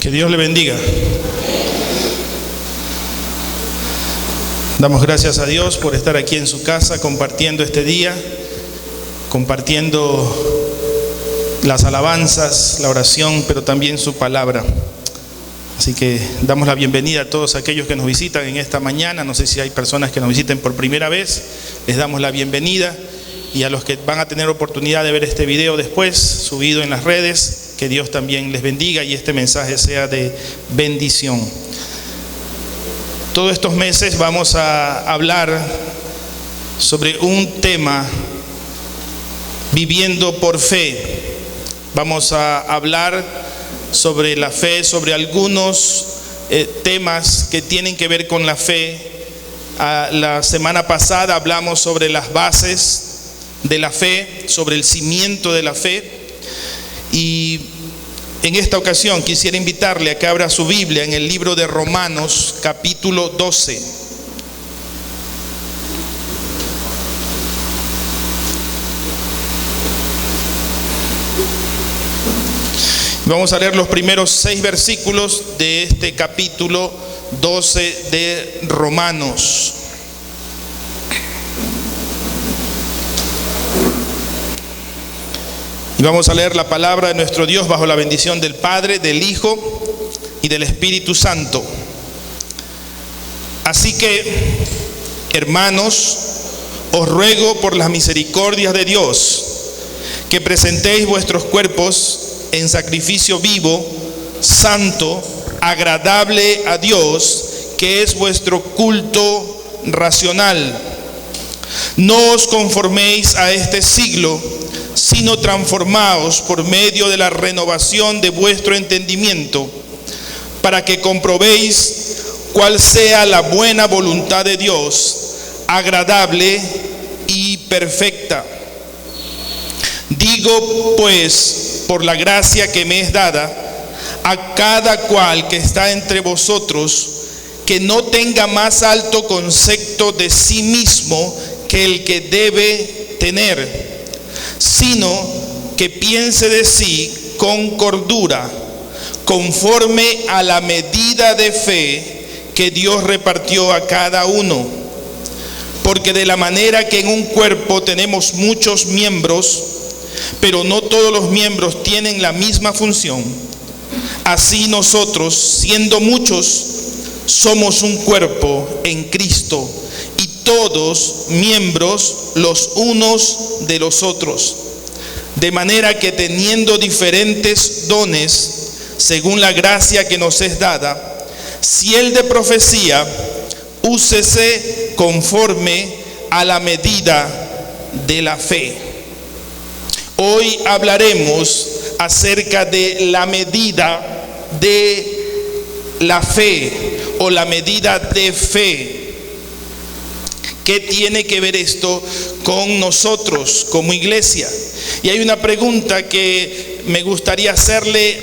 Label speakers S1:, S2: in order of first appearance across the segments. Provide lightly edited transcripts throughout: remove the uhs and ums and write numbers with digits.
S1: Que Dios le bendiga. Damos gracias a Dios por estar aquí en su casa compartiendo este día, compartiendo las alabanzas, la oración, pero también su palabra. Así que damos la bienvenida a todos aquellos que nos visitan en esta mañana. No sé si hay personas que nos visiten por primera vez, les damos la bienvenida. Y a los que van a tener oportunidad de ver este video después, subido en las redes, que Dios también les bendiga y este mensaje sea de bendición. Todos estos meses vamos a hablar sobre un tema, viviendo por fe. Vamos a hablar sobre la fe, sobre algunos temas que tienen que ver con la fe. La semana pasada hablamos sobre las bases de la fe, sobre el cimiento de la fe, y en esta ocasión quisiera invitarle a que abra su Biblia en el libro de Romanos, capítulo 12. Vamos a leer los primeros 6 versículos de este capítulo 12 de Romanos. Y vamos a leer la palabra de nuestro Dios bajo la bendición del Padre, del Hijo y del Espíritu Santo. Así que, hermanos, os ruego por las misericordias de Dios que presentéis vuestros cuerpos en sacrificio vivo, santo, agradable a Dios, que es vuestro culto racional. No os conforméis a este siglo, sino transformaos por medio de la renovación de vuestro entendimiento, para que comprobéis cuál sea la buena voluntad de Dios, agradable y perfecta. Digo pues, por la gracia que me es dada, a cada cual que está entre vosotros, que no tenga más alto concepto de sí mismo que el que debe tener, sino que piense de sí con cordura, conforme a la medida de fe que Dios repartió a cada uno. Porque de la manera que en un cuerpo tenemos muchos miembros, pero no todos los miembros tienen la misma función, así nosotros, siendo muchos, somos un cuerpo en Cristo, y todos miembros los unos de los otros. De manera que teniendo diferentes dones, según la gracia que nos es dada, si el de profecía, úsese conforme a la medida de la fe. Hoy hablaremos acerca de la medida de la fe o la medida de fe. ¿Qué tiene que ver esto con nosotros como iglesia? Y hay una pregunta que me gustaría hacerle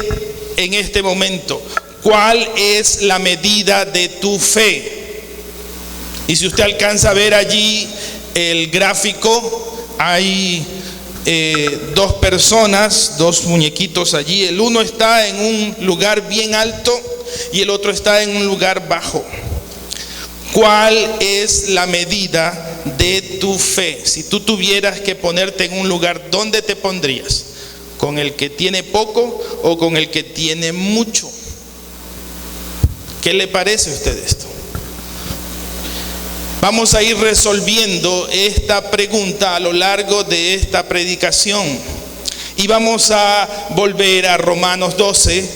S1: en este momento. ¿Cuál es la medida de tu fe? Y si usted alcanza a ver allí el gráfico, hay 2 personas, 2 muñequitos allí. El uno está en un lugar bien alto y el otro está en un lugar bajo. ¿Cuál es la medida de tu fe? Si tú tuvieras que ponerte en un lugar, ¿dónde te pondrías? ¿Con el que tiene poco o con el que tiene mucho? ¿Qué le parece a usted esto? Vamos a ir resolviendo esta pregunta a lo largo de esta predicación. Y vamos a volver a Romanos 12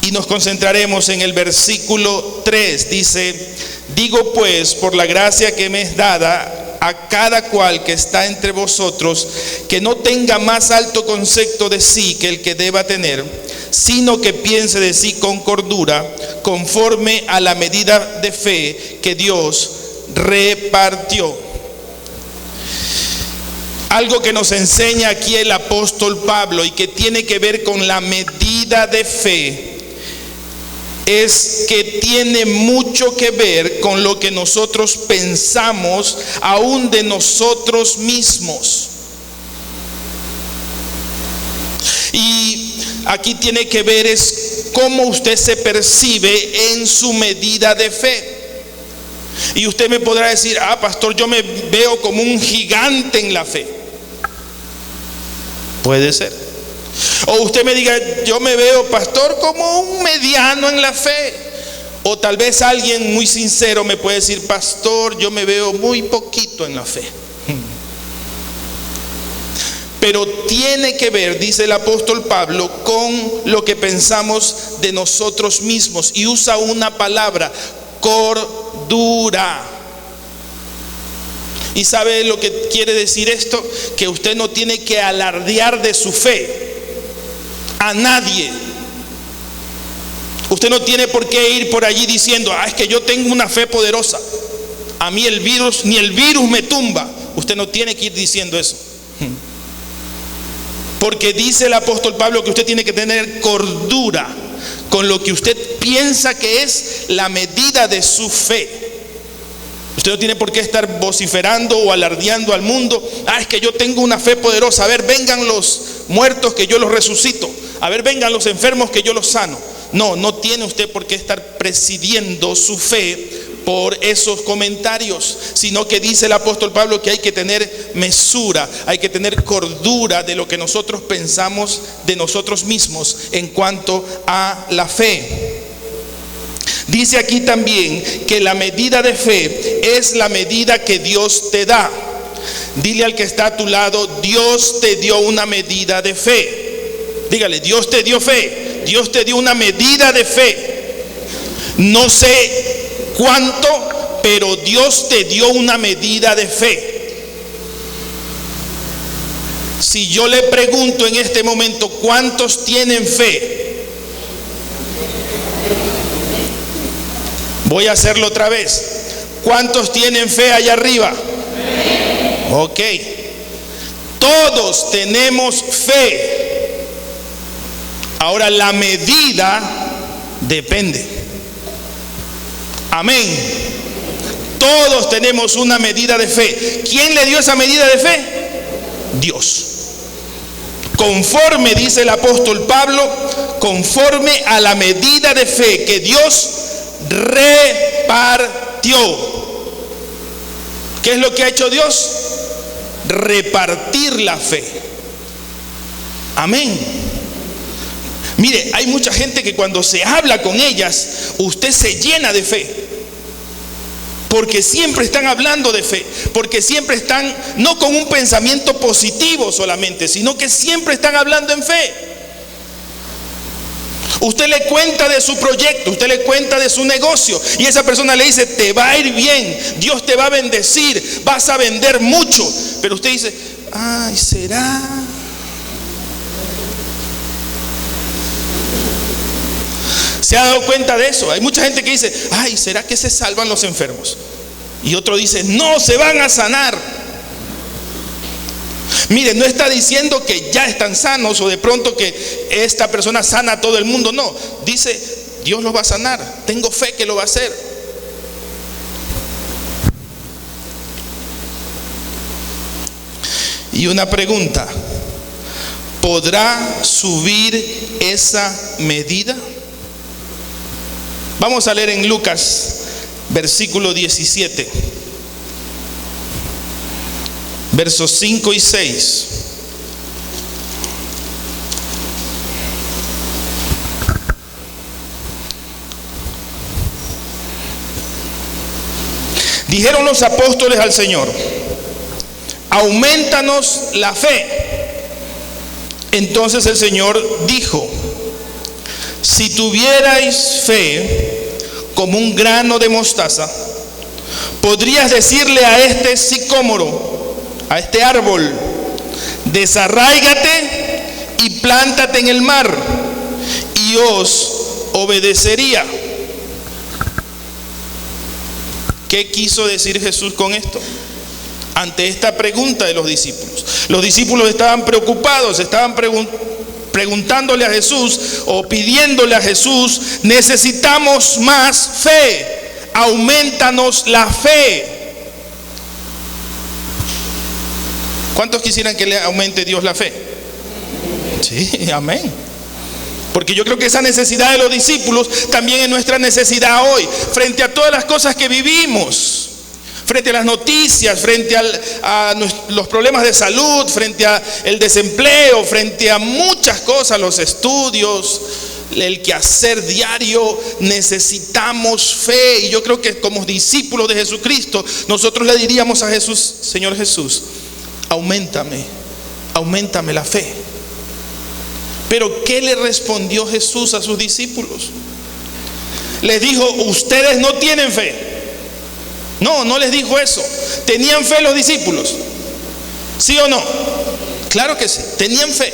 S1: y nos concentraremos en el versículo 3. Dice: digo pues, por la gracia que me es dada, a cada cual que está entre vosotros, que no tenga más alto concepto de sí que el que deba tener, sino que piense de sí con cordura, conforme a la medida de fe que Dios repartió. Algo que nos enseña aquí el apóstol Pablo y que tiene que ver con la medida de fe es que tiene mucho que ver con lo que nosotros pensamos aún de nosotros mismos. Y aquí tiene que ver es cómo usted se percibe en su medida de fe. Y usted me podrá decir, pastor, yo me veo como un gigante en la fe. Puede ser. O usted me diga, yo me veo, pastor, como un mediano en la fe. O tal vez alguien muy sincero me puede decir, pastor, yo me veo muy poquito en la fe. Pero tiene que ver, dice el apóstol Pablo, con lo que pensamos de nosotros mismos. Y usa una palabra, cordura. ¿Y sabe lo que quiere decir esto? Que usted no tiene que alardear de su fe a nadie. Usted no tiene por qué ir por allí diciendo, es que yo tengo una fe poderosa. A mí el virus, ni el virus me tumba. Usted no tiene que ir diciendo eso. Porque dice el apóstol Pablo que usted tiene que tener cordura con lo que usted piensa que es la medida de su fe. Usted no tiene por qué estar vociferando o alardeando al mundo, es que yo tengo una fe poderosa. A ver, vengan los muertos que yo los resucito. A ver, vengan los enfermos que yo los sano. No tiene usted por qué estar presidiendo su fe por esos comentarios, sino que dice el apóstol Pablo que hay que tener mesura, hay que tener cordura de lo que nosotros pensamos de nosotros mismos en cuanto a la fe. Dice aquí también que la medida de fe es la medida que Dios te da. Dile al que está a tu lado, Dios te dio una medida de fe. Dígale, Dios te dio fe, Dios te dio una medida de fe. No sé cuánto, pero Dios te dio una medida de fe. Si yo le pregunto en este momento, ¿cuántos tienen fe? Voy a hacerlo otra vez. ¿Cuántos tienen fe allá arriba? Ok. Todos tenemos fe. Ahora la medida depende. Amén. Todos tenemos una medida de fe. ¿Quién le dio esa medida de fe? Dios. Conforme, dice el apóstol Pablo, conforme a la medida de fe que Dios repartió. ¿Qué es lo que ha hecho Dios? Repartir la fe. Amén. Mire, hay mucha gente que cuando se habla con ellas, usted se llena de fe. Porque siempre están hablando de fe. Porque siempre están, no con un pensamiento positivo solamente, sino que siempre están hablando en fe. Usted le cuenta de su proyecto, usted le cuenta de su negocio, y esa persona le dice, te va a ir bien, Dios te va a bendecir, vas a vender mucho. Pero usted dice, ¿será? ¿Se ha dado cuenta de eso? Hay mucha gente que dice, ¿será que se salvan los enfermos? Y otro dice, no, se van a sanar. Mire, no está diciendo que ya están sanos o de pronto que esta persona sana a todo el mundo. No, dice, Dios los va a sanar. Tengo fe que lo va a hacer. Y una pregunta, ¿podrá subir esa medida? Vamos a leer en Lucas, versículo 17. Versos 5 y 6. Dijeron los apóstoles al Señor, aumentanos la fe. Entonces el Señor dijo, si tuvierais fe como un grano de mostaza, podrías decirle a este sicómoro, a este árbol, desarráigate y plántate en el mar, y os obedecería. ¿Qué quiso decir Jesús con esto? Ante esta pregunta de los discípulos estaban preocupados, estaban preguntándole a Jesús o pidiéndole a Jesús, necesitamos más fe, aumentanos la fe. ¿Cuántos quisieran que le aumente Dios la fe? Sí, amén. Porque yo creo que esa necesidad de los discípulos también es nuestra necesidad hoy, frente a todas las cosas que vivimos, frente a las noticias, frente a los problemas de salud, frente al desempleo, frente a muchas cosas, los estudios, el quehacer diario. Necesitamos fe, y yo creo que como discípulos de Jesucristo nosotros le diríamos a Jesús: Señor Jesús, auméntame la fe. Pero ¿qué le respondió Jesús a sus discípulos? Les dijo: ustedes no tienen fe. No les dijo eso. ¿Tenían fe los discípulos? ¿Sí o no? Claro que sí, tenían fe.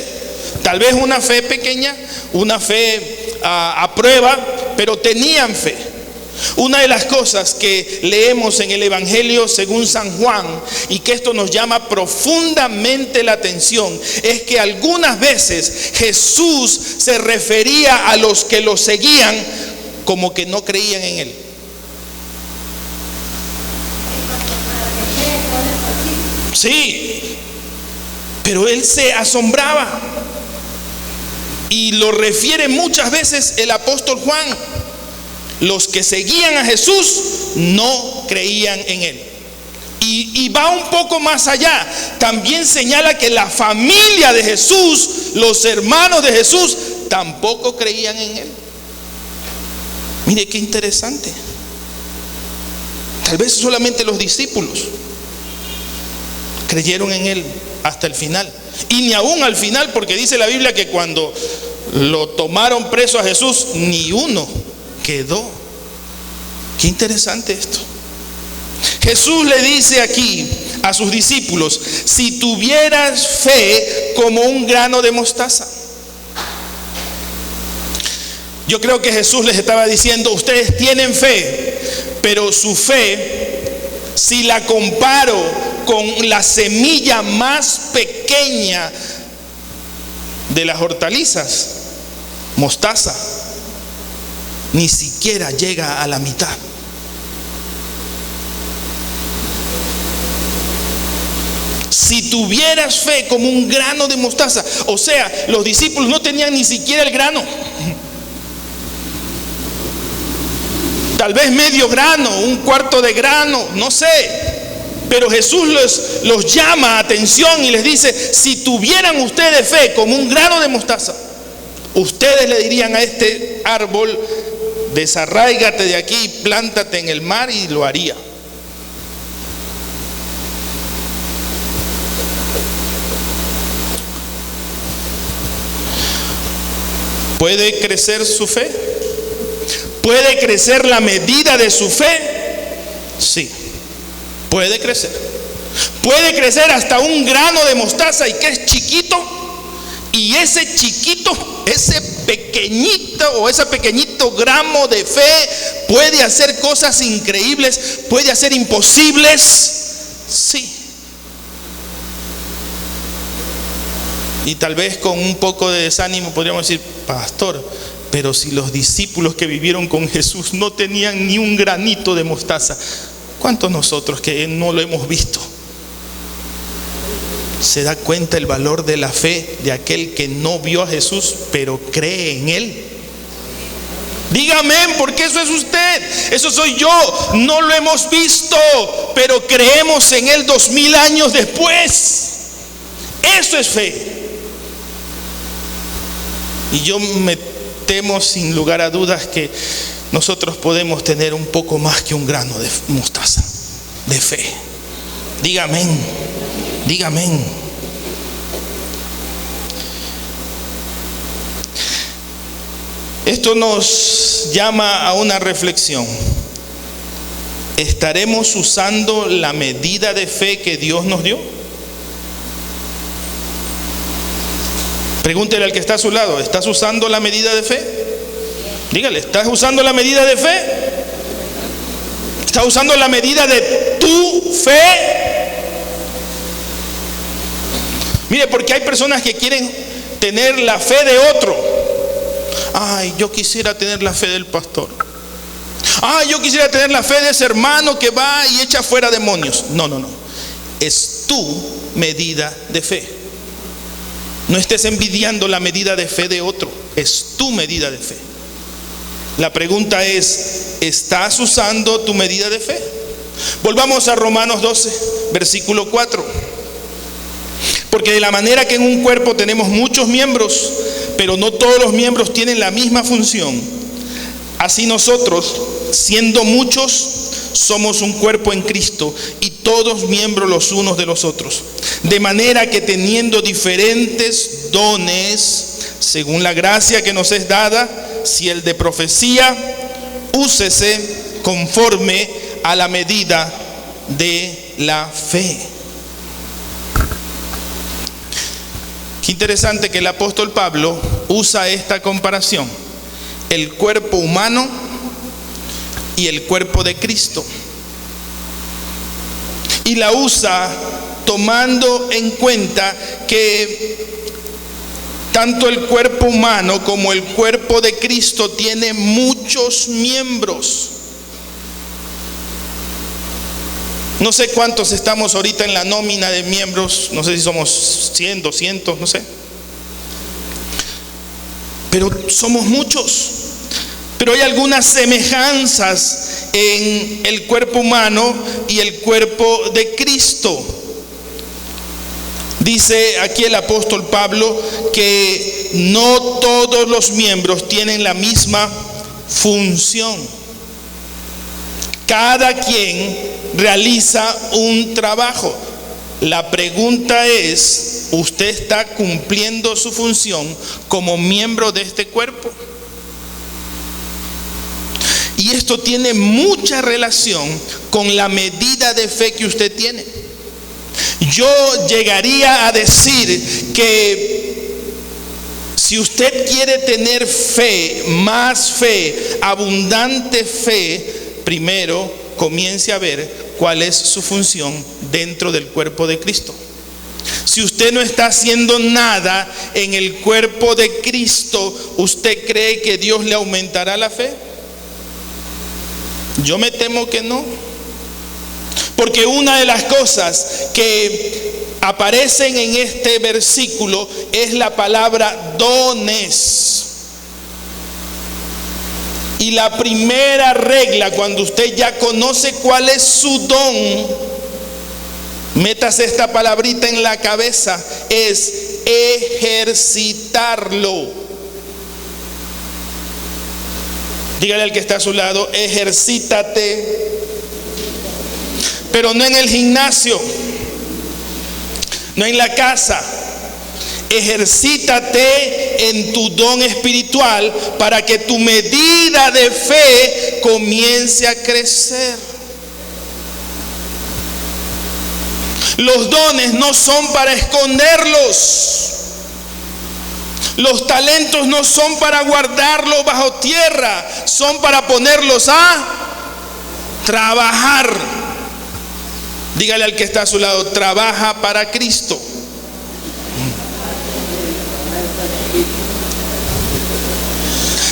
S1: Tal vez una fe pequeña, una fe a prueba, pero tenían fe. Una de las cosas que leemos en el Evangelio según San Juan, y que esto nos llama profundamente la atención, es que algunas veces Jesús se refería a los que lo seguían como que no creían en él. Sí, pero él se asombraba, y lo refiere muchas veces el apóstol Juan. Los que seguían a Jesús no creían en él. Y va un poco más allá. También señala que la familia de Jesús, los hermanos de Jesús, tampoco creían en él. Mire qué interesante. Tal vez solamente los discípulos creyeron en él hasta el final. Y ni aún al final, porque dice la Biblia que cuando lo tomaron preso a Jesús, ni uno quedó. Qué interesante esto. Jesús le dice aquí a sus discípulos: si tuvieras fe como un grano de mostaza. Yo creo que Jesús les estaba diciendo: ustedes tienen fe, pero su fe, si la comparo con la semilla más pequeña de las hortalizas, mostaza, ni siquiera llega a la mitad. Si tuvieras fe como un grano de mostaza, o sea, los discípulos no tenían ni siquiera el grano. Tal vez medio grano, un cuarto de grano, no sé. Pero Jesús los llama a atención y les dice: si tuvieran ustedes fe como un grano de mostaza, ustedes le dirían a este árbol: desarráigate de aquí y plántate en el mar, y lo haría. ¿Puede crecer su fe? ¿Puede crecer la medida de su fe? Sí, puede crecer. Puede crecer hasta un grano de mostaza, y que es chiquito. Y ese chiquito, ese pequeñito o ese pequeñito gramo de fe puede hacer cosas increíbles, puede hacer imposibles. Sí. Y tal vez con un poco de desánimo podríamos decir: pastor, pero si los discípulos que vivieron con Jesús no tenían ni un granito de mostaza, ¿cuántos nosotros que no lo hemos visto? ¿Se da cuenta el valor de la fe de aquel que no vio a Jesús pero cree en él? Dígame, porque eso es usted, eso soy yo. No lo hemos visto, pero creemos en él 2000 años después. Eso es fe. Y yo me temo sin lugar a dudas que nosotros podemos tener un poco más que un grano de mostaza de fe. Dígame, dígame. Esto nos llama a una reflexión. ¿Estaremos usando la medida de fe que Dios nos dio? Pregúntele al que está a su lado: ¿estás usando la medida de fe? Dígale: ¿estás usando la medida de fe? ¿Estás usando la medida de tu fe? Mire, porque hay personas que quieren tener la fe de otro. Ay, yo quisiera tener la fe del pastor. Ay, yo quisiera tener la fe de ese hermano que va y echa fuera demonios. No. Es tu medida de fe. No estés envidiando la medida de fe de otro. es tu medida de fe. La pregunta es, ¿estás usando tu medida de fe? Volvamos a Romanos 12, versículo 4. Porque de la manera que en un cuerpo tenemos muchos miembros, pero no todos los miembros tienen la misma función, así nosotros, siendo muchos, somos un cuerpo en Cristo y todos miembros los unos de los otros. De manera que teniendo diferentes dones, según la gracia que nos es dada, si el de profecía, úsese conforme a la medida de la fe. Qué interesante que el apóstol Pablo usa esta comparación: el cuerpo humano y el cuerpo de Cristo. Y la usa tomando en cuenta que tanto el cuerpo humano como el cuerpo de Cristo tiene muchos miembros. No sé cuántos estamos ahorita en la nómina de miembros, no sé si somos 100, 200, no sé. Pero somos muchos. Pero hay algunas semejanzas en el cuerpo humano y el cuerpo de Cristo. Dice aquí el apóstol Pablo que no todos los miembros tienen la misma función. Cada quien realiza un trabajo. La pregunta es, ¿usted está cumpliendo su función como miembro de este cuerpo? Y esto tiene mucha relación con la medida de fe que usted tiene. Yo llegaría a decir que si usted quiere tener fe, más fe, abundante fe, primero comience a ver cuál es su función dentro del cuerpo de Cristo. Si usted no está haciendo nada en el cuerpo de Cristo, ¿usted cree que Dios le aumentará la fe? Yo me temo que no. Porque una de las cosas que aparecen en este versículo es la palabra dones. Y la primera regla, cuando usted ya conoce cuál es su don, métase esta palabrita en la cabeza, es ejercitarlo. Dígale al que está a su lado, ejercítate. Pero no en el gimnasio, no en la casa. Ejercítate en tu don espiritual para que tu medida de fe comience a crecer. Los dones no son para esconderlos. Los talentos no son para guardarlos bajo tierra, son para ponerlos a trabajar. Dígale al que está a su lado, trabaja para Cristo.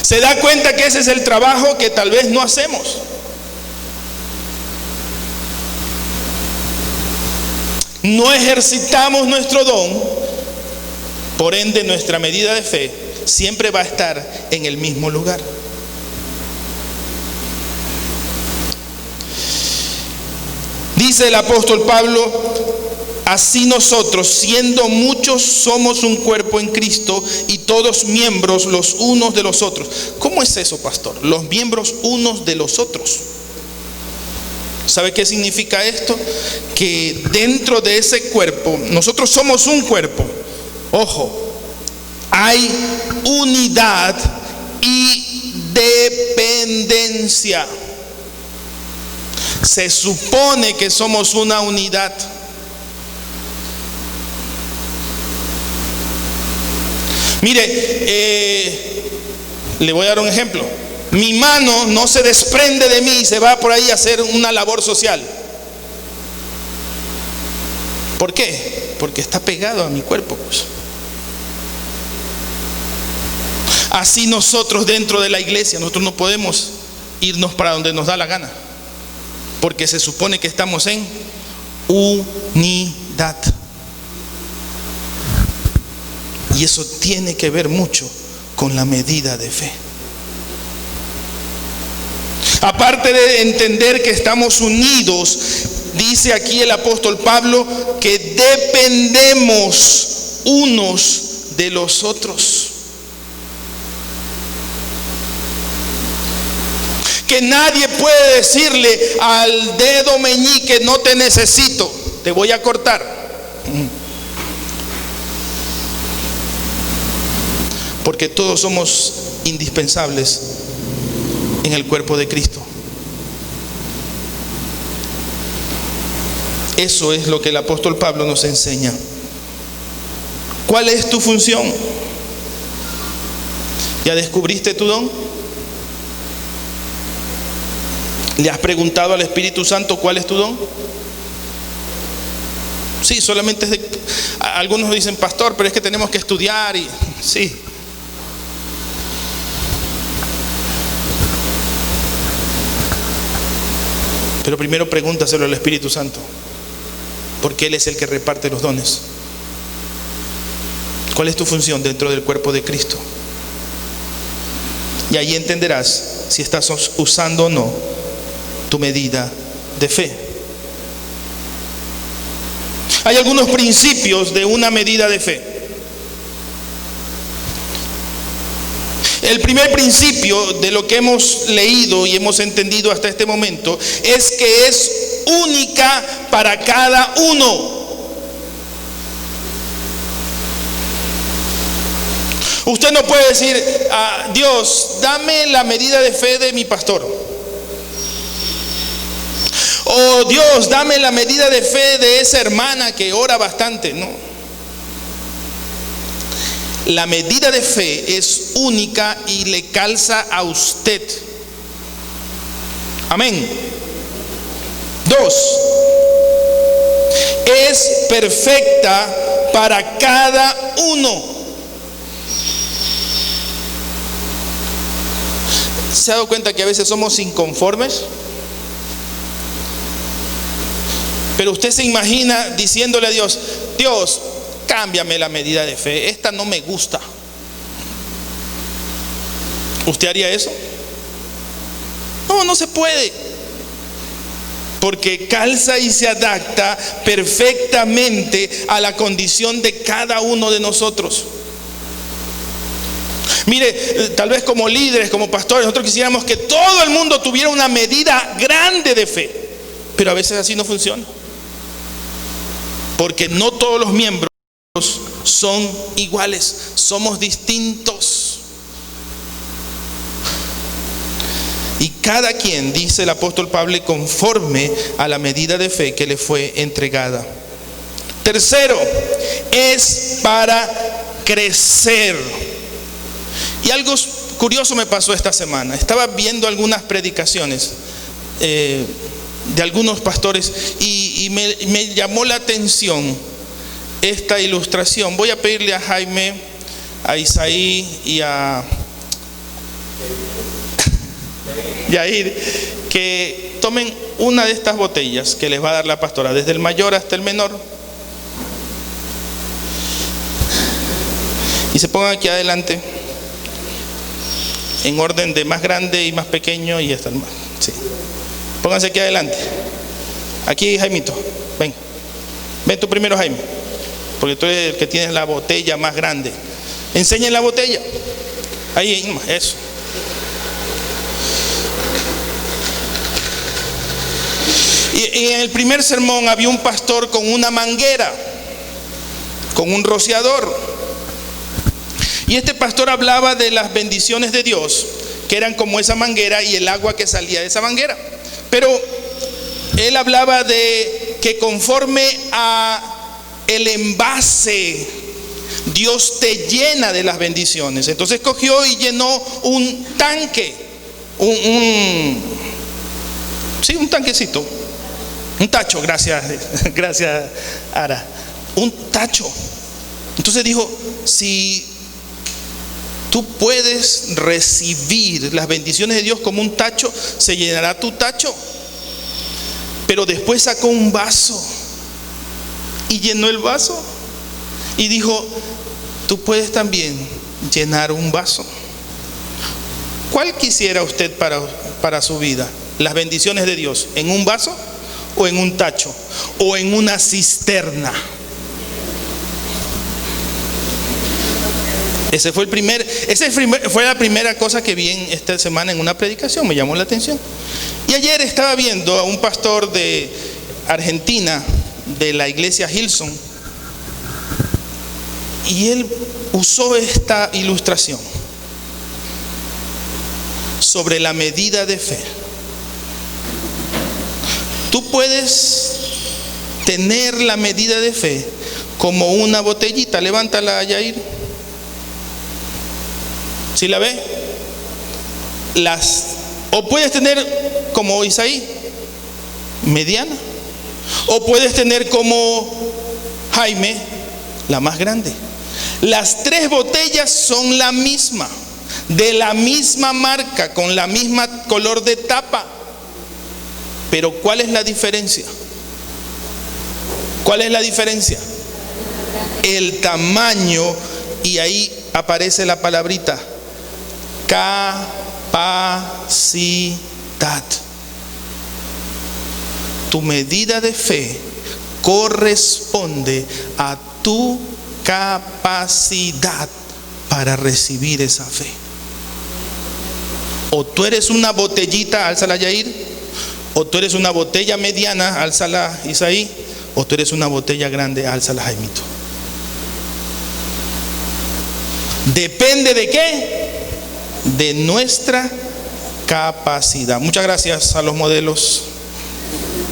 S1: ¿Se da cuenta que ese es el trabajo que tal vez no hacemos? No ejercitamos nuestro don, por ende nuestra medida de fe siempre va a estar en el mismo lugar. Dice el apóstol Pablo, así nosotros, siendo muchos, somos un cuerpo en Cristo y todos miembros los unos de los otros. ¿Cómo es eso, pastor? Los miembros unos de los otros. ¿Sabe qué significa esto? Que dentro de ese cuerpo, nosotros somos un cuerpo. Ojo, hay unidad y dependencia. Se supone que somos una unidad. Mire, le voy a dar un ejemplo. Mi mano no se desprende de mí y se va por ahí a hacer una labor social. ¿Por qué? Porque está pegado a mi cuerpo, pues. Así nosotros dentro de la iglesia, nosotros no podemos irnos para donde nos da la gana, porque se supone que estamos en unidad. Y eso tiene que ver mucho con la medida de fe. Aparte de entender que estamos unidos, dice aquí el apóstol Pablo que dependemos unos de los otros. Que nadie puede decirle al dedo meñique: no te necesito, te voy a cortar. Porque todos somos indispensables en el cuerpo de Cristo. Eso es lo que el apóstol Pablo nos enseña. ¿Cuál es tu función? ¿Ya descubriste tu don? ¿Le has preguntado al Espíritu Santo cuál es tu don? Sí, solamente es algunos dicen: pastor, pero es que tenemos que estudiar. Y sí. Pero primero pregúntaselo al Espíritu Santo, porque Él es el que reparte los dones. ¿Cuál es tu función dentro del cuerpo de Cristo? Y ahí entenderás si estás usando o no tu medida de fe. Hay algunos principios de una medida de fe. El primer principio de lo que hemos leído y hemos entendido hasta este momento es que es única para cada uno. Usted no puede decir: Dios, dame la medida de fe de mi pastor. O Dios, dame la medida de fe de esa hermana que ora bastante. No. La medida de fe es única y le calza a usted. Amén. 2. Es perfecta para cada uno. ¿Se ha dado cuenta que a veces somos inconformes? Pero usted se imagina diciéndole a Dios: Dios, cámbiame la medida de fe, esta no me gusta. ¿Usted haría eso? No, no se puede. Porque calza y se adapta perfectamente a la condición de cada uno de nosotros. Mire, tal vez como líderes, como pastores, nosotros quisiéramos que todo el mundo tuviera una medida grande de fe, pero a veces así no funciona, porque no todos los miembros son iguales, somos distintos. Y cada quien, dice el apóstol Pablo, conforme a la medida de fe que le fue entregada. Tercero, es para crecer. Y algo curioso me pasó esta semana. Estaba viendo algunas predicaciones de algunos pastores y me llamó la atención esta ilustración. Voy a pedirle a Jaime, a Isaí y a Yair que tomen una de estas botellas que les va a dar la pastora, desde el mayor hasta el menor, y se pongan aquí adelante en orden de más grande y más pequeño y hasta el más. Sí. Pónganse aquí adelante. Aquí, Jaimito, ven. Ven tú primero, Jaime, porque tú eres el que tiene la botella más grande. Enseñen la botella. Ahí, eso. Y en el primer sermón había un pastor con una manguera, con un rociador. Y este pastor hablaba de las bendiciones de Dios, que eran como esa manguera y el agua que salía de esa manguera. Pero él hablaba de que conforme a el envase, Dios te llena de las bendiciones. Entonces cogió y llenó un tanque, un tanquecito, un tacho, gracias Ara, un tacho. Entonces dijo: si tú puedes recibir las bendiciones de Dios como un tacho, se llenará tu tacho. Pero después sacó un vaso y llenó el vaso y dijo: tú puedes también llenar un vaso. ¿Cuál quisiera usted para su vida? ¿Las bendiciones de Dios en un vaso o en un tacho o en una cisterna? Fue la primera cosa que vi esta semana en una predicación, me llamó la atención. Y ayer estaba viendo a un pastor de Argentina, de la iglesia Hillsong, y él usó esta ilustración sobre la medida de fe. Tú puedes tener la medida de fe como una botellita. Levántala, Yair. ¿Sí la ve? O puedes tener como Isaí, mediana. O puedes tener como Jaime, la más grande. Las tres botellas son la misma, de la misma marca, con la misma color de tapa. Pero ¿cuál es la diferencia? ¿Cuál es la diferencia? El tamaño, y ahí aparece la palabrita, capacidad. Tu medida de fe corresponde a tu capacidad para recibir esa fe. O tú eres una botellita, álzala, Yair. O tú eres una botella mediana, álzala, Isaí. O tú eres una botella grande, álzala, Jaimito. ¿Depende de qué? De nuestra capacidad. Muchas gracias a los modelos.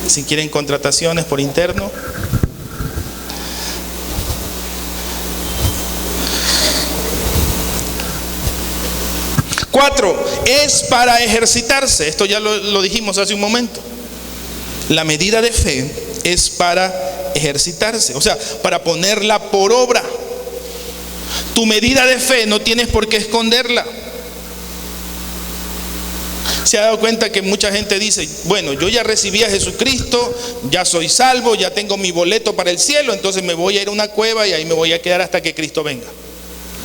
S1: Si quieren contrataciones por interno. Cuatro, es para ejercitarse. Esto ya lo dijimos hace un momento. La medida de fe es para ejercitarse, o sea, para ponerla por obra. Tu medida de fe no tienes por qué esconderla. ¿Se ha dado cuenta que mucha gente dice, bueno, yo ya recibí a Jesucristo, ya soy salvo, ya tengo mi boleto para el cielo, entonces me voy a ir a una cueva y ahí me voy a quedar hasta que Cristo venga?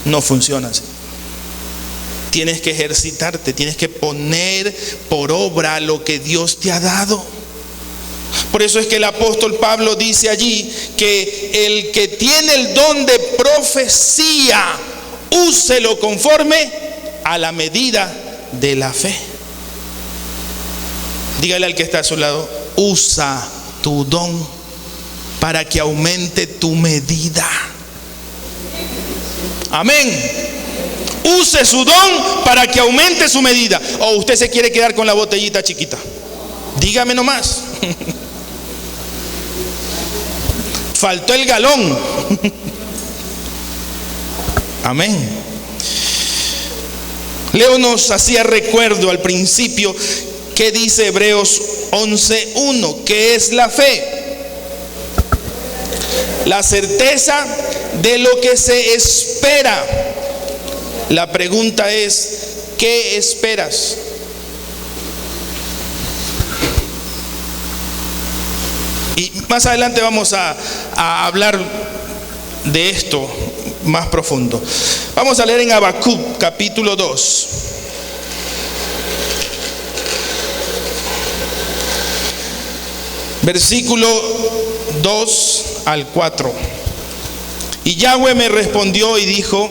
S1: No funciona así. Tienes que ejercitarte, tienes que poner por obra lo que Dios te ha dado. Por eso es que el apóstol Pablo dice allí que el que tiene el don de profecía, úselo conforme a la medida de la fe. Dígale al que está a su lado, usa tu don para que aumente tu medida. Amén. Use su don para que aumente su medida. O usted se quiere quedar con la botellita chiquita. Dígame nomás. Faltó el galón. Amén. Leo nos hacía recuerdo al principio que dice Hebreos 11:1, que es la fe. La certeza de lo que se espera. La pregunta es, ¿qué esperas? Y más adelante vamos a hablar de esto más profundo. Vamos a leer en Habacuc, capítulo 2. Versículo 2 al 4. Y Yahweh me respondió y dijo,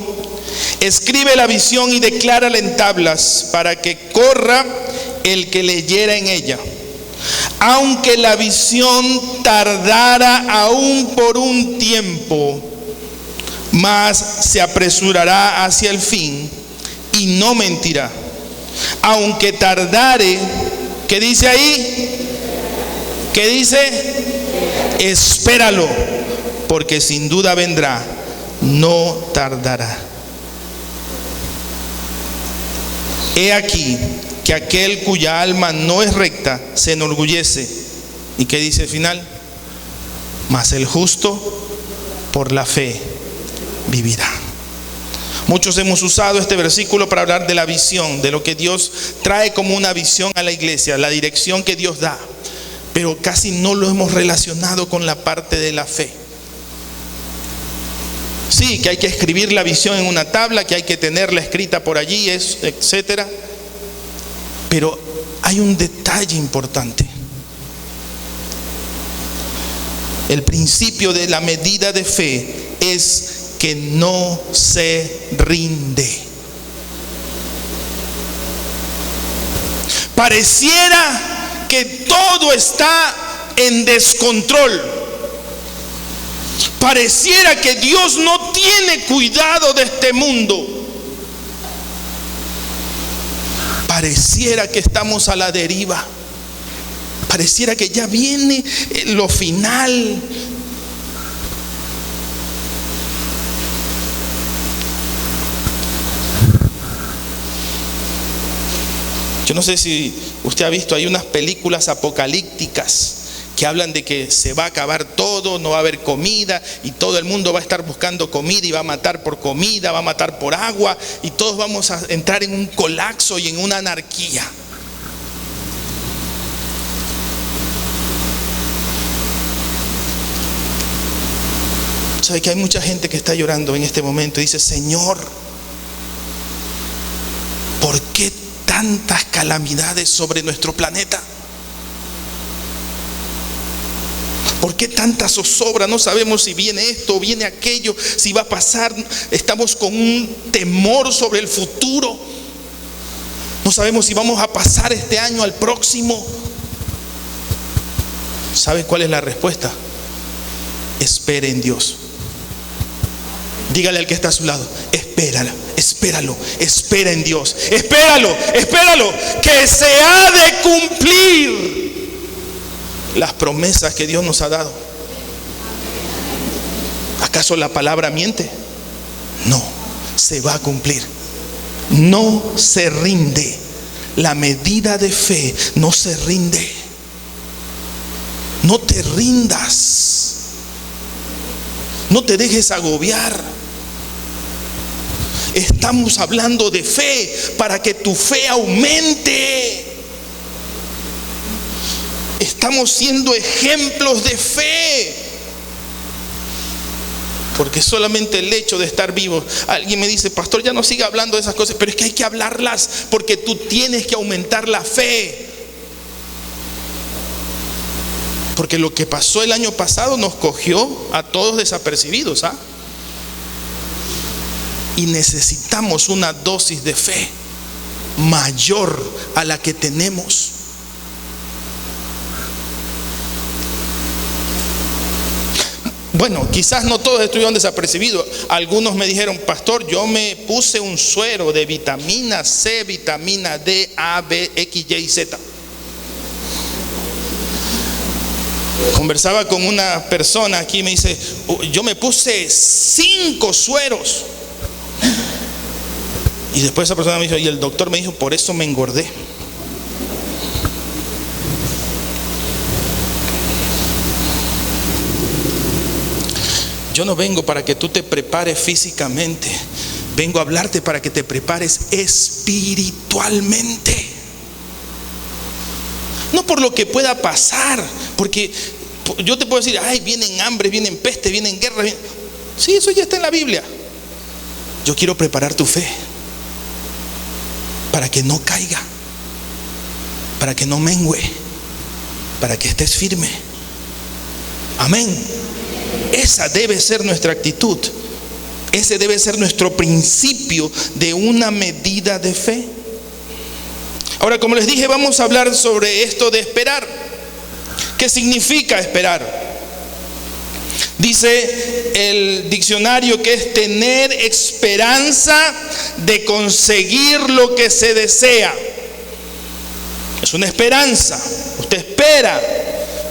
S1: escribe la visión y declárala en tablas para que corra el que leyera en ella. Aunque la visión tardara aún por un tiempo, mas se apresurará hacia el fin y no mentirá. Aunque tardare, ¿qué dice ahí? ¿Qué dice? Espéralo, porque sin duda vendrá, no tardará. He aquí que aquel cuya alma no es recta se enorgullece. ¿Y qué dice al final? Mas el justo por la fe vivirá. Muchos hemos usado este versículo para hablar de la visión, de lo que Dios trae como una visión a la iglesia, la dirección que Dios da, pero casi no lo hemos relacionado con la parte de la fe. Sí, que hay que escribir la visión en una tabla, que hay que tenerla escrita por allí, etcétera. Pero hay un detalle importante. El principio de la medida de fe es que no se rinde. Pareciera que todo está en descontrol. Pareciera que Dios no tiene cuidado de este mundo. Pareciera que estamos a la deriva. Pareciera que ya viene lo final. Yo no sé si usted ha visto, hay unas películas apocalípticas que hablan de que se va a acabar todo, no va a haber comida y todo el mundo va a estar buscando comida y va a matar por comida, va a matar por agua y todos vamos a entrar en un colapso y en una anarquía. ¿Sabe que hay mucha gente que está llorando en este momento y dice: Señor, ¿por qué tantas calamidades sobre nuestro planeta? ¿Por qué tanta zozobra? No sabemos si viene esto o viene aquello, si va a pasar. Estamos con un temor sobre el futuro. No sabemos si vamos a pasar este año al próximo. ¿Sabe cuál es la respuesta? Espere en Dios. Dígale al que está a su lado: espéralo, espera en Dios, espéralo, que se ha de cumplir las promesas que Dios nos ha dado. ¿Acaso la palabra miente? No, se va a cumplir. No se rinde. La medida de fe no se rinde. No te rindas. No te dejes agobiar. Estamos hablando de fe para que tu fe aumente. Estamos siendo ejemplos de fe. Porque solamente el hecho de estar vivo, alguien me dice: pastor, ya no siga hablando de esas cosas. Pero es que hay que hablarlas, porque tú tienes que aumentar la fe. Porque lo que pasó el año pasado nos cogió a todos desapercibidos, ¿ah? Y necesitamos una dosis de fe mayor a la que tenemos. Bueno, quizás no todos estuvieron desapercibidos. Algunos me dijeron: pastor, yo me puse un suero de vitamina C, vitamina D, A, B, X, Y, Z. Conversaba con una persona aquí y me dice: yo me puse 5 sueros. Y después esa persona me dijo: y el doctor me dijo, por eso me engordé. Yo no vengo para que tú te prepares físicamente. Vengo a hablarte para que te prepares espiritualmente. No por lo que pueda pasar, porque yo te puedo decir: ay, vienen hambres, vienen pestes, vienen guerras. Sí, eso ya está en la Biblia. Yo quiero preparar tu fe para que no caiga, para que no mengue, para que estés firme. Amén. Esa debe ser nuestra actitud. Ese debe ser nuestro principio de una medida de fe. Ahora, como les dije, vamos a hablar sobre esto de esperar. ¿Qué significa esperar? Dice el diccionario que es tener esperanza de conseguir lo que se desea. Es una esperanza. Usted espera.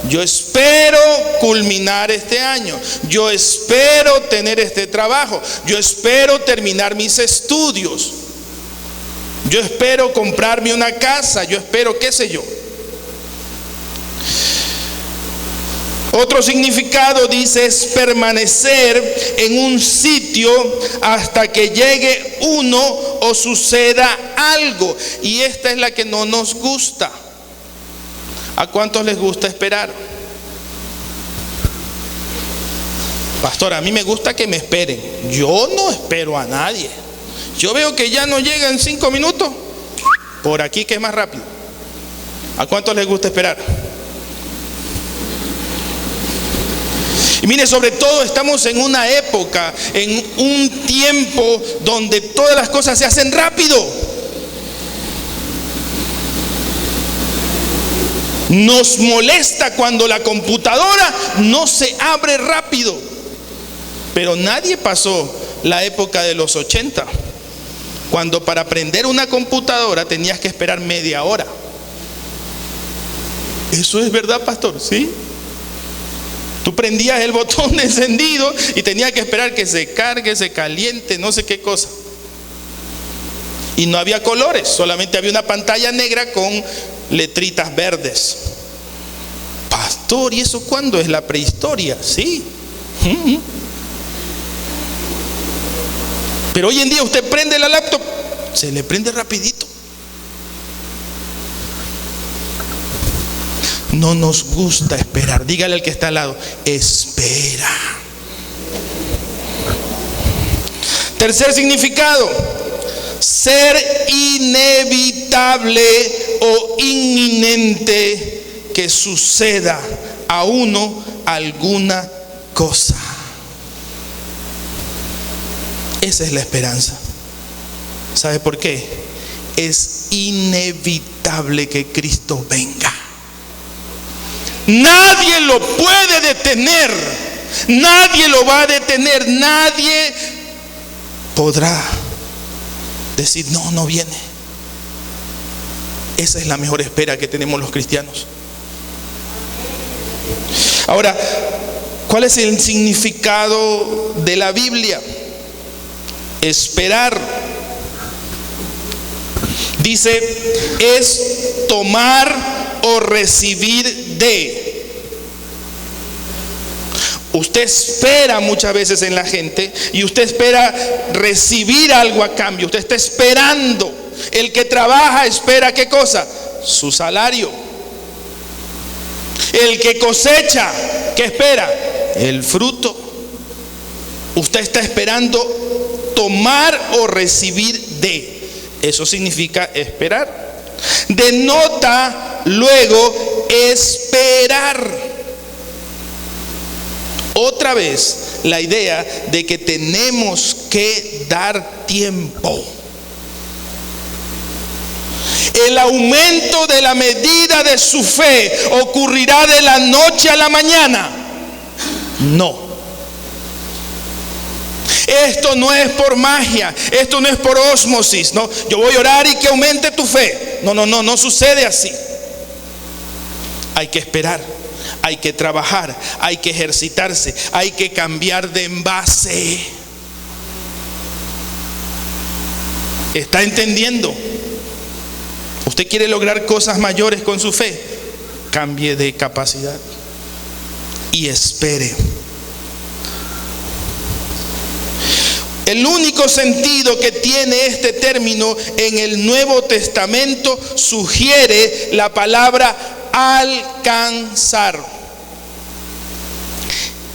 S1: Yo espero culminar este año. Yo espero tener este trabajo. Yo espero terminar mis estudios. Yo espero comprarme una casa. Yo espero, qué sé yo. Otro significado dice es permanecer en un sitio hasta que llegue uno o suceda algo. Y esta es la que no nos gusta. ¿A cuántos les gusta esperar? Pastor, a mí me gusta que me esperen. Yo no espero a nadie. Yo veo que ya no llega en 5 minutos. Por aquí que es más rápido. ¿A cuántos les gusta esperar? Y mire, sobre todo estamos en una época, en un tiempo donde todas las cosas se hacen rápido. Nos molesta cuando la computadora no se abre rápido. Pero nadie pasó la época de los 80, cuando para prender una computadora tenías que esperar media hora. ¿Eso es verdad, pastor? Sí. Tú prendías el botón de encendido y tenías que esperar que se cargue, se caliente, no sé qué cosa. Y no había colores, solamente había una pantalla negra con letritas verdes. Pastor, ¿y eso cuándo es la prehistoria? Sí. Pero hoy en día usted prende la laptop, se le prende rapidito. No nos gusta esperar. Dígale al que está al lado, espera. Tercer significado, ser inevitable o inminente que suceda a uno alguna cosa. Esa es la esperanza. ¿Sabe por qué? Es inevitable que Cristo venga. Nadie lo puede detener. Nadie lo va a detener. Nadie podrá decir, no, no viene. Esa es la mejor espera que tenemos los cristianos. Ahora, ¿cuál es el significado de la Biblia? Esperar, dice, es tomar o recibir de. Usted espera muchas veces en la gente y usted espera recibir algo a cambio. Usted está esperando. El que trabaja espera, ¿qué cosa? Su salario. El que cosecha, ¿qué espera? El fruto. Usted está esperando tomar o recibir de. Eso significa esperar. Denota luego esperar. Otra vez la idea de que tenemos que dar tiempo. El aumento de la medida de su fe ocurrirá de la noche a la mañana. No. Esto no es por magia, esto no es por ósmosis, no. Yo voy a orar y que aumente tu fe. No sucede así. Hay que esperar, hay que trabajar, hay que ejercitarse, hay que cambiar de envase. ¿Está entendiendo? ¿Usted quiere lograr cosas mayores con su fe? Cambie de capacidad y espere. El único sentido que tiene este término en el Nuevo Testamento sugiere la palabra alcanzar.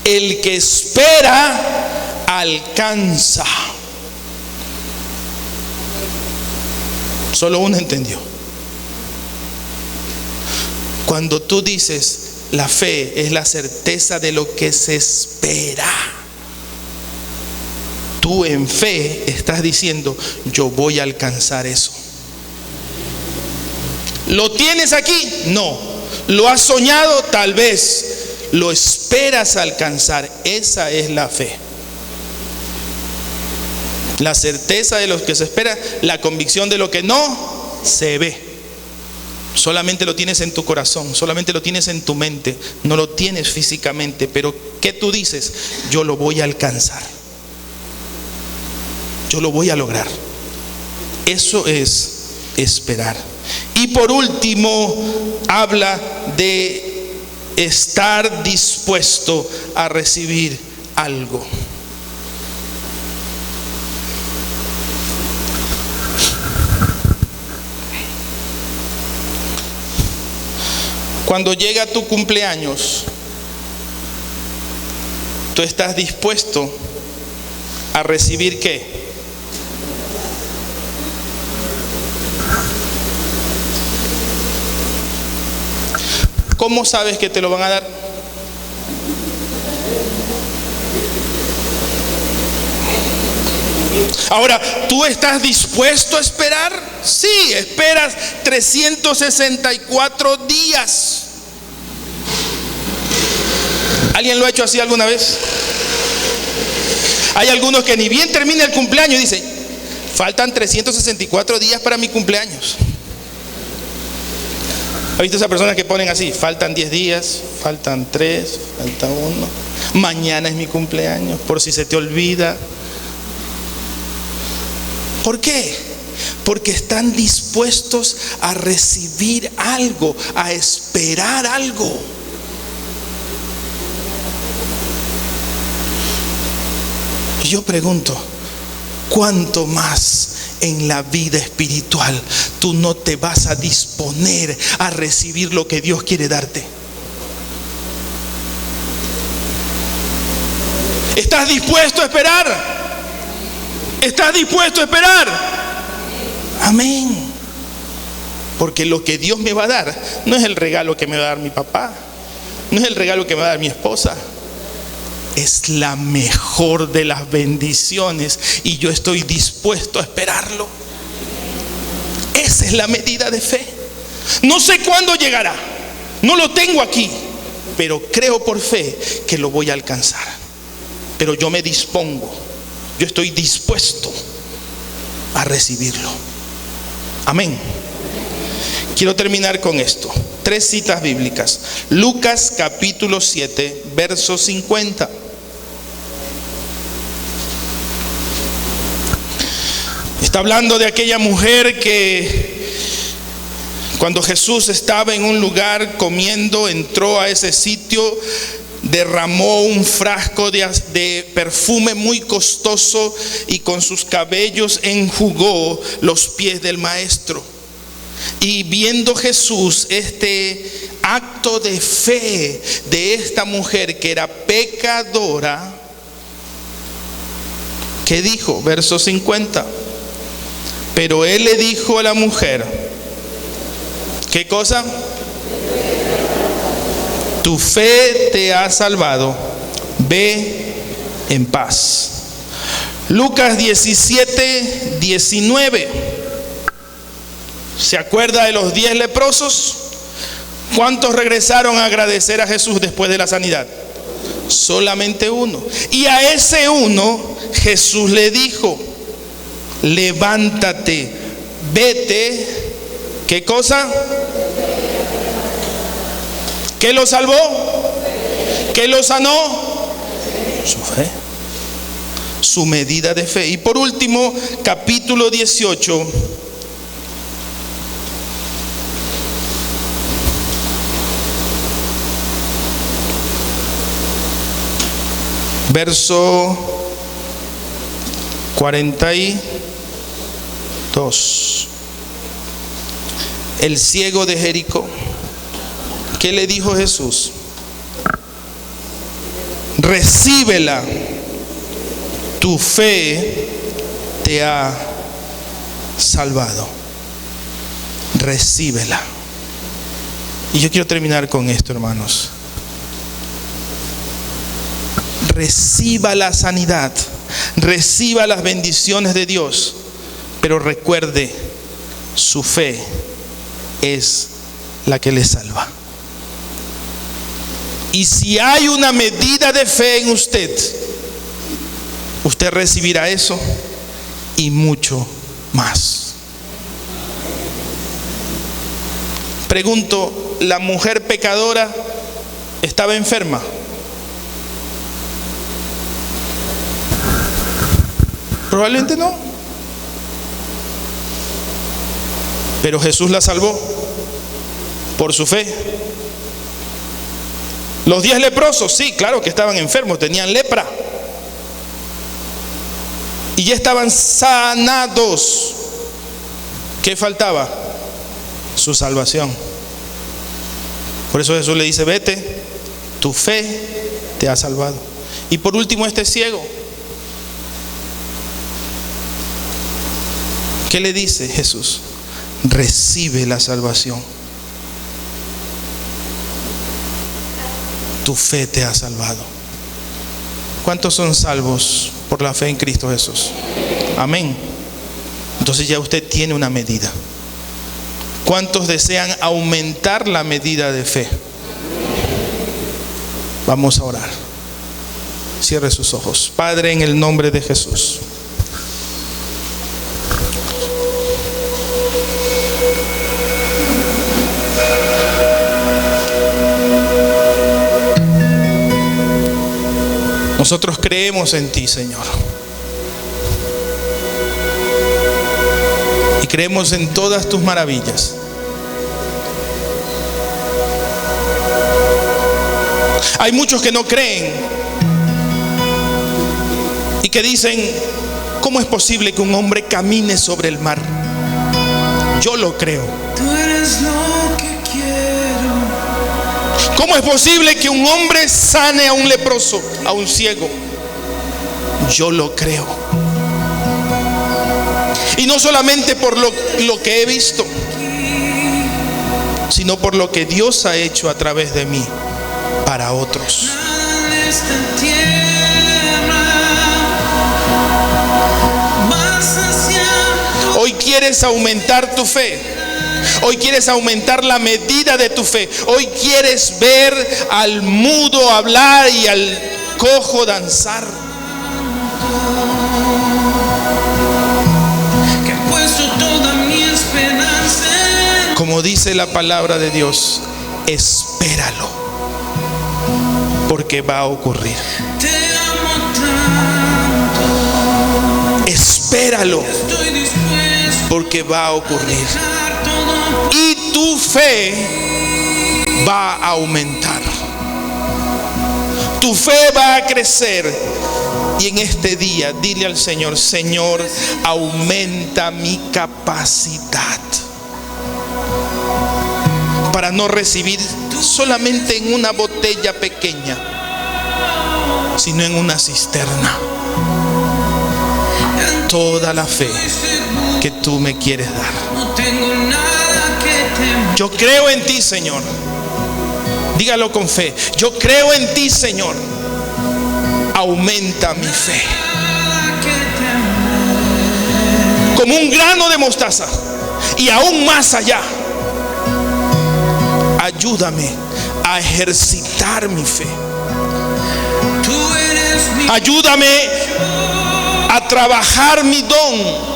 S1: El que espera, alcanza. Solo uno entendió. Cuando tú dices, la fe es la certeza de lo que se espera. Tú en fe estás diciendo, yo voy a alcanzar eso. ¿Lo tienes aquí? No. ¿Lo has soñado? Tal vez. ¿Lo esperas alcanzar? Esa es la fe. La certeza de lo que se espera, la convicción de lo que no se ve. Solamente lo tienes en tu corazón, solamente lo tienes en tu mente, no lo tienes físicamente. Pero ¿qué tú dices? Yo lo voy a alcanzar. Yo lo voy a lograr. Eso es esperar. Y por último, habla de estar dispuesto a recibir algo. Cuando llega tu cumpleaños, tú ¿Tú estás dispuesto a recibir qué? ¿Cómo sabes que te lo van a dar? Ahora, ¿tú estás dispuesto a esperar? Sí, esperas 364 días. ¿Alguien lo ha hecho así alguna vez? Hay algunos que ni bien termina el cumpleaños y dicen, faltan 364 días para mi cumpleaños. ¿Has visto esas personas que ponen así? Faltan 10 días, faltan 3, falta 1. Mañana es mi cumpleaños, por si se te olvida. ¿Por qué? Porque están dispuestos a recibir algo, a esperar algo. Y yo pregunto, ¿cuánto más en la vida espiritual tú no te vas a disponer a recibir lo que Dios quiere darte? ¿Estás dispuesto a esperar? ¿Estás dispuesto a esperar? Amén. Porque lo que Dios me va a dar no es el regalo que me va a dar mi papá, no es el regalo que me va a dar mi esposa. Es la mejor de las bendiciones y yo estoy dispuesto a esperarlo. Esa es la medida de fe. No sé cuándo llegará, no lo tengo aquí, pero creo por fe que lo voy a alcanzar. Pero yo me dispongo, yo estoy dispuesto a recibirlo. Amén. Quiero terminar con esto. 3 citas bíblicas. Lucas capítulo 7, verso 50. Está hablando de aquella mujer que cuando Jesús estaba en un lugar comiendo, entró a ese sitio, derramó un frasco de perfume muy costoso y con sus cabellos enjugó los pies del maestro. Y viendo Jesús este acto de fe de esta mujer que era pecadora, ¿qué dijo? Verso 50. Pero él le dijo a la mujer, ¿qué cosa? Tu fe te ha salvado, ve en paz. Lucas 17, 19. ¿Se acuerda de los 10 leprosos? ¿Cuántos regresaron a agradecer a Jesús después de la sanidad? Solamente uno. Y a ese uno Jesús le dijo, levántate, vete. ¿Qué cosa? ¿Qué lo salvó? ¿Qué lo sanó? Su fe, su medida de fe. Y por último, capítulo 18, verso 42. El ciego de Jericó. ¿Qué le dijo Jesús? Recíbela, tu fe te ha salvado. Recíbela. Y yo quiero terminar con esto, hermanos. Reciba la sanidad, reciba las bendiciones de Dios, pero recuerde, su fe es la que le salva. Y si hay una medida de fe en usted, usted recibirá eso y mucho más. Pregunto, ¿la mujer pecadora estaba enferma? Probablemente no. Pero Jesús la salvó por su fe. Los 10 leprosos, sí, claro que estaban enfermos, tenían lepra. Y ya estaban sanados. ¿Qué faltaba? Su salvación. Por eso Jesús le dice, vete, tu fe te ha salvado. Y por último, este ciego. ¿Qué le dice Jesús? Recibe la salvación. Tu fe te ha salvado. ¿Cuántos son salvos por la fe en Cristo Jesús? Amén. Entonces ya usted tiene una medida. ¿Cuántos desean aumentar la medida de fe? Vamos a orar. Cierre sus ojos. Padre, en el nombre de Jesús. Nosotros creemos en ti, Señor. Y creemos en todas tus maravillas. Hay muchos que no creen y que dicen, ¿cómo es posible que un hombre camine sobre el mar? Yo lo creo.
S2: Tú eres lo que quiero.
S1: ¿Cómo es posible que un hombre sane a un leproso, a un ciego? Yo lo creo. Y no solamente por lo que he visto, sino por lo que Dios ha hecho a través de mí para otros.
S2: Nada en esta tierra va saciando.
S1: Hoy quieres aumentar tu fe. Hoy quieres aumentar la medida de tu fe. Hoy quieres ver al mudo hablar y al cojo danzar.
S2: Que he puesto toda mi esperanza en
S1: Como dice la palabra de Dios, espéralo, porque va a ocurrir.
S2: Te amo tanto.
S1: Espéralo,
S2: Estoy dispuesto
S1: porque va a ocurrir.
S2: a dar todo.
S1: Y tu fe va a aumentar. Tu fe va a crecer. Y en este día, dile al Señor, Señor, aumenta mi capacidad para no recibir solamente en una botella pequeña, sino en una cisterna toda la fe que tú me quieres dar.
S2: No tengo nada que temer.
S1: Yo creo en ti, Señor. Dígalo con fe. Yo creo en ti, Señor. Aumenta mi fe.
S2: Nada que temer.
S1: Como un grano de mostaza. Y aún más allá. Ayúdame a ejercitar mi fe.
S2: Tú eres mi
S1: Ayúdame a trabajar mi don.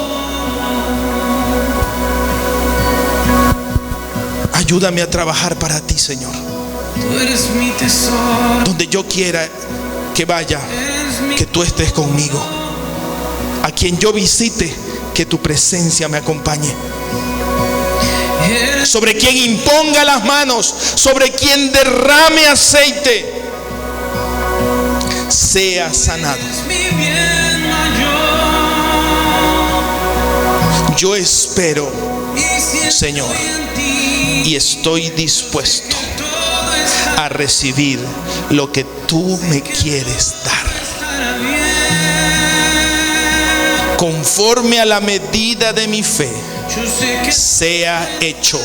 S1: Ayúdame a trabajar para ti, Señor.
S2: Tú eres mi tesoro.
S1: Donde yo quiera que vaya,
S2: Eres mi
S1: que tú estés conmigo. A quien yo visite, que tu presencia me acompañe.
S2: eres
S1: Sobre quien imponga las manos, sobre quien derrame aceite, sea sanado.
S2: mi bien mayor.
S1: Yo espero,
S2: Y si
S1: Señor,
S2: estoy en ti,
S1: y estoy dispuesto
S2: todo estará
S1: a recibir lo que tú me quieres dar,
S2: bien.
S1: conforme a la medida de mi fe.
S2: Yo sé que
S1: Sea hecho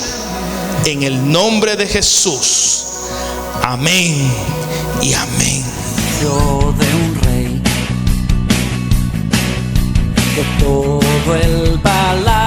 S1: en el nombre de Jesús. Amén y amén.
S3: Yo de un rey, de todo el palacio.